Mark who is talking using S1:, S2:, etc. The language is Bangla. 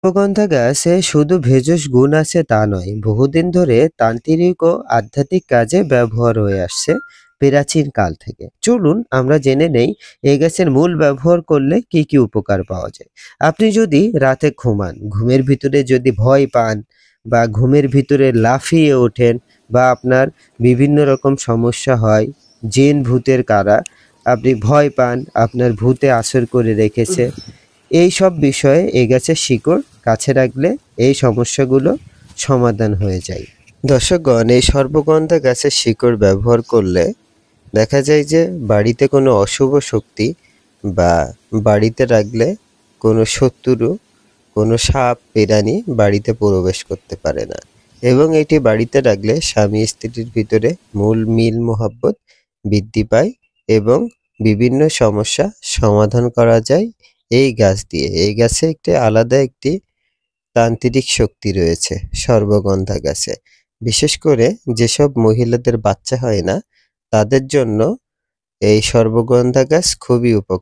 S1: অশ্বগন্ধা গাছে শুধু ভেষজ গুণ আছে তা নয়, বহুদিন ধরে তান্ত্রিক ও আধ্যাত্মিক কাজে ব্যবহার হয়ে আসছে প্রাচীন কাল থেকে। চলুন আমরা জেনে নেই এই গাছের মূল ব্যবহার করলে কি কি উপকার পাওয়া যায়। আপনি যদি রাতে ঘুমান, ঘুমের ভিতরে যদি ভয় পান বা ঘুমের ভিতরে লাফিয়ে ওঠেন বা আপনার বিভিন্ন রকম সমস্যা হয়, জিন ভূতের কারা আপনি ভয় পান, আপনার ভূতে আসর করে রেখেছে, এই সব বিষয়ে এই গাছের শিকড় কাছে রাখলে এই সমস্যাগুলো সমাধান হয়ে যায়। দর্শকগণ, এই সর্পগন্ধা গাছের শিকড় ব্যবহার করলে দেখা যায় যে বাড়িতে কোনো অশুভ শক্তি বা বাড়িতে রাখলে কোনো শত্রু, কোনো সাপ প্রাণী বাড়িতে প্রবেশ করতে পারে না, এবং এটি বাড়িতে রাখলে স্বামী স্ত্রীর ভিতরে মূল মিল মোহাব্বত বৃদ্ধি পায় এবং বিভিন্ন সমস্যা সমাধান করা যায় এই গাছ দিয়ে। এই গাছে একটি আলাদা একটি তান্ত্রিক শক্তি রয়েছে সর্পগন্ধা গাছে। বিশেষ করে যেসব মহিলাদের বাচ্চা হয় না, তাদের জন্য এই সর্পগন্ধা গাছ খুবই উপকারী।